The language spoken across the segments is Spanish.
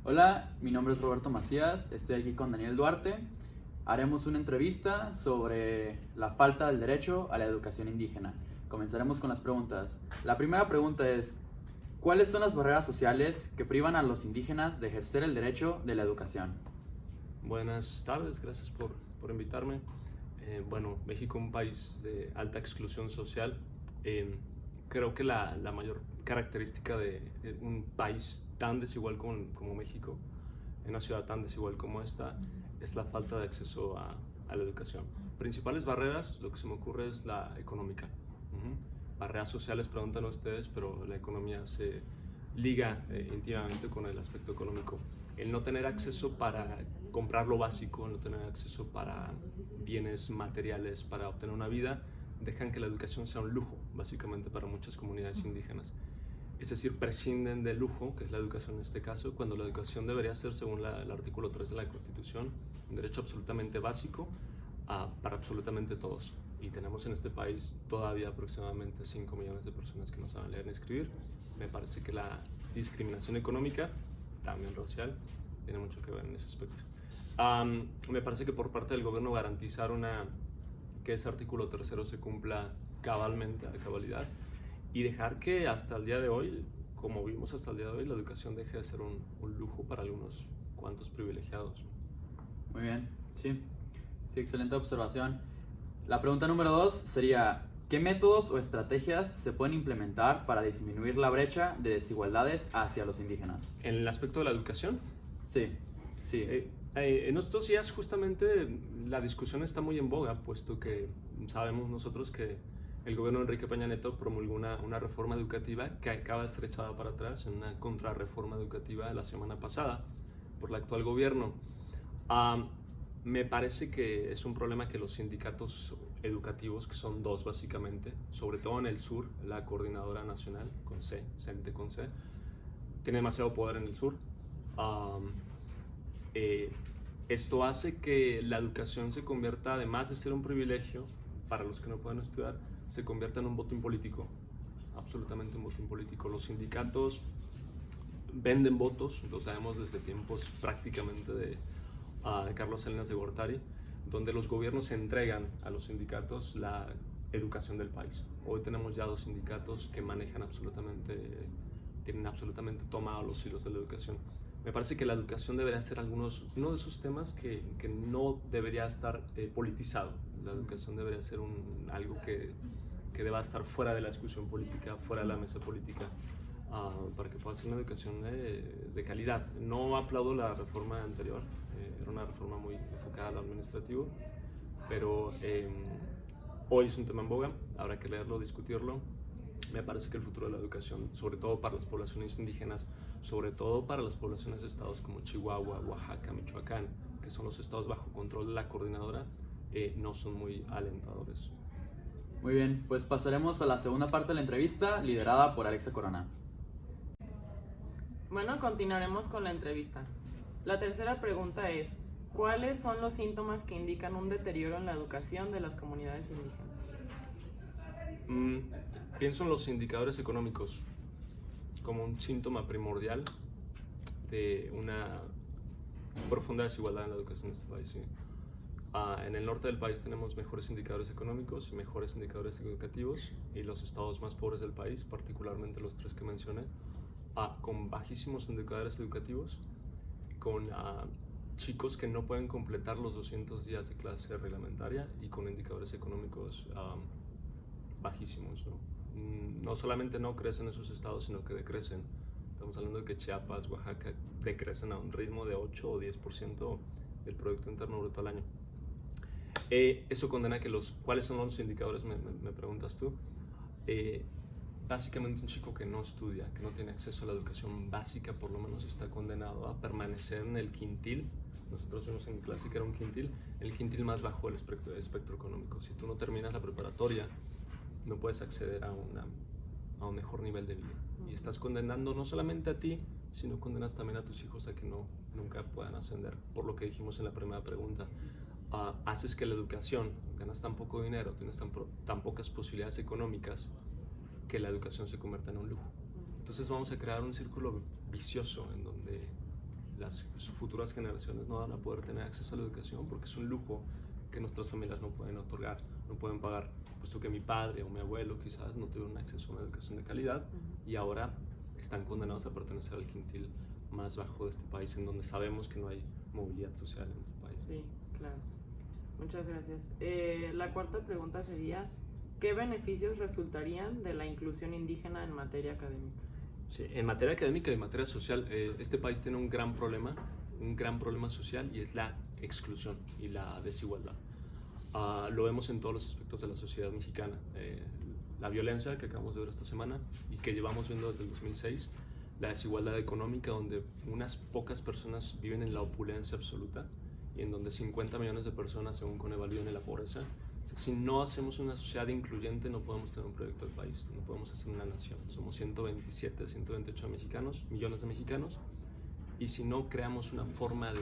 Hola, mi nombre es Roberto Macías, estoy aquí con Daniel Duarte. Haremos una entrevista sobre la falta del derecho a la educación indígena. Comenzaremos con las preguntas. La primera pregunta es, ¿cuáles son las barreras sociales que privan a los indígenas de ejercer el derecho de la educación? Buenas tardes, gracias por invitarme. Bueno, México es un país de alta exclusión social. Creo que la mayor característica de un país tan desigual como México, en una ciudad tan desigual como esta, es la falta de acceso a la educación. Principales barreras, lo que se me ocurre es la económica. Barreras sociales, preguntan ustedes, pero la economía se liga íntimamente con el aspecto económico. El no tener acceso para comprar lo básico, el no tener acceso para bienes materiales, para obtener una vida, dejan que la educación sea un lujo, básicamente para muchas comunidades indígenas. Es decir, prescinden del lujo, que es la educación en este caso, cuando la educación debería ser, según el artículo 3 de la Constitución, un derecho absolutamente básico para absolutamente todos. Y tenemos en este país todavía aproximadamente 5 millones de personas que no saben leer ni escribir. Me parece que la discriminación económica, también racial, tiene mucho que ver en ese aspecto. Me parece que por parte del gobierno garantizar que ese artículo tercero se cumpla cabalmente, a cabalidad, y dejar que hasta el día de hoy, como vimos hasta el día de hoy, la educación deje de ser un lujo para algunos cuantos privilegiados. Muy bien, sí, excelente observación. La pregunta número 2 sería, ¿qué métodos o estrategias se pueden implementar para disminuir la brecha de desigualdades hacia los indígenas? En el aspecto de la educación, Sí, sí. en estos días justamente la discusión está muy en boga, puesto que sabemos nosotros que el gobierno de Enrique Peña Nieto promulgó una reforma educativa que acaba de ser echada para atrás en una contrarreforma educativa la semana pasada por el actual gobierno. Me parece que es un problema que los sindicatos educativos, que son dos básicamente, sobre todo en el sur, la Coordinadora Nacional, con C, CENTE con C, tiene demasiado poder en el sur. Eh, Esto hace que la educación se convierta, además de ser un privilegio para los que no pueden estudiar, se convierta en un botín político, absolutamente un botín político. Los sindicatos venden votos, lo sabemos desde tiempos prácticamente de Carlos Salinas de Gortari, donde los gobiernos entregan a los sindicatos la educación del país. Hoy tenemos ya dos sindicatos que manejan tienen absolutamente tomados los hilos de la educación. Me parece que la educación debería ser uno de esos temas que no debería estar politizado. La educación debería ser algo que deba estar fuera de la discusión política, fuera de la mesa política, para que pueda ser una educación de calidad. No aplaudo la reforma anterior, era una reforma muy enfocada a lo administrativo, pero hoy es un tema en boga, habrá que leerlo, discutirlo. Me parece que el futuro de la educación, sobre todo para las poblaciones indígenas, sobre todo para las poblaciones de estados como Chihuahua, Oaxaca, Michoacán, que son los estados bajo control de la coordinadora, no son muy alentadores. Muy bien, pues pasaremos a la segunda parte de la entrevista, liderada por Alexa Corona. Bueno, continuaremos con la entrevista. La tercera pregunta es, ¿cuáles son los síntomas que indican un deterioro en la educación de las comunidades indígenas? Pienso en los indicadores económicos como un síntoma primordial de una profunda desigualdad en la educación de este país. ¿Sí? En el norte del país tenemos mejores indicadores económicos y mejores indicadores educativos, y los estados más pobres del país, particularmente los tres que mencioné, con bajísimos indicadores educativos, con chicos que no pueden completar los 200 días de clase reglamentaria y con indicadores económicos bajísimos, ¿no? No solamente no crecen esos estados, sino que decrecen. Estamos hablando de que Chiapas, Oaxaca decrecen a un ritmo de 8 o 10% del Producto Interno Bruto al año. Eso condena que ¿cuáles son los indicadores? Me preguntas tú. Básicamente un chico que no estudia, que no tiene acceso a la educación básica, por lo menos está condenado a permanecer en el quintil. Nosotros vimos en clase que era un quintil, el quintil más bajo del espectro económico. Si tú no terminas la preparatoria, no puedes acceder a un mejor nivel de vida. Y estás condenando no solamente a ti, sino condenas también a tus hijos a que nunca puedan ascender. Por lo que dijimos en la primera pregunta, haces que la educación, ganas tan poco dinero, tienes tan pocas posibilidades económicas, que la educación se convierta en un lujo. Entonces vamos a crear un círculo vicioso en donde las futuras generaciones no van a poder tener acceso a la educación porque es un lujo que nuestras familias no pueden otorgar, no pueden pagar, puesto que mi padre o mi abuelo quizás no tuvieron acceso a una educación de calidad y ahora están condenados a pertenecer al quintil más bajo de este país, en donde sabemos que no hay movilidad social en este país. Sí, claro. Muchas gracias. La cuarta pregunta sería, ¿qué beneficios resultarían de la inclusión indígena en materia académica? Sí, en materia académica y en materia social, este país tiene un gran problema social, y es la exclusión y la desigualdad. Lo vemos en todos los aspectos de la sociedad mexicana. La violencia que acabamos de ver esta semana y que llevamos viendo desde el 2006, la desigualdad económica, donde unas pocas personas viven en la opulencia absoluta y en donde 50 millones de personas, según Coneval, viven en la pobreza. Si no hacemos una sociedad incluyente, no podemos tener un proyecto de país, no podemos hacer una nación. Somos 127, 128 millones de mexicanos, y si no creamos una forma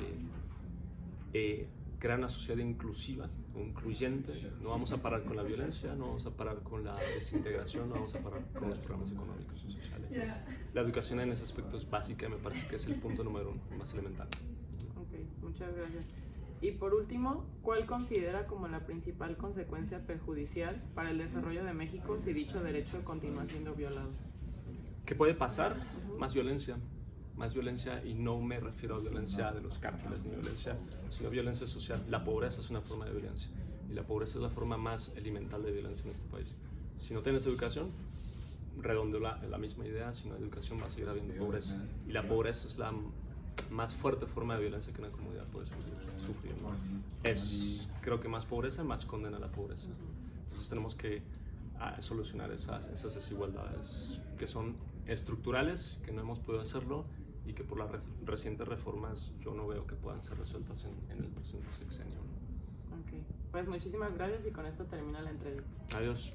de crear una sociedad inclusiva o incluyente, no vamos a parar con la violencia, no vamos a parar con la desintegración, no vamos a parar con los programas económicos y sociales. La educación en ese aspecto es básica, me parece que es el punto número uno, más elemental. Ok, muchas gracias. Y por último, ¿cuál considera como la principal consecuencia perjudicial para el desarrollo de México si dicho derecho continúa siendo violado? ¿Qué puede pasar? Más violencia, y no me refiero a violencia de los cárteles ni violencia, sino violencia social. La pobreza es una forma de violencia y la pobreza es la forma más elemental de violencia en este país. Si no tienes educación, redondeo la misma idea, si no hay educación va a seguir habiendo pobreza, y la pobreza es la más fuerte forma de violencia que una comunidad puede sufrir, ¿no? Creo que más pobreza, más condena a la pobreza. Entonces tenemos que solucionar esas desigualdades que son estructurales, que no hemos podido hacerlo y que por las recientes reformas yo no veo que puedan ser resueltas en el presente sexenio. Ok, pues muchísimas gracias y con esto termina la entrevista. Adiós.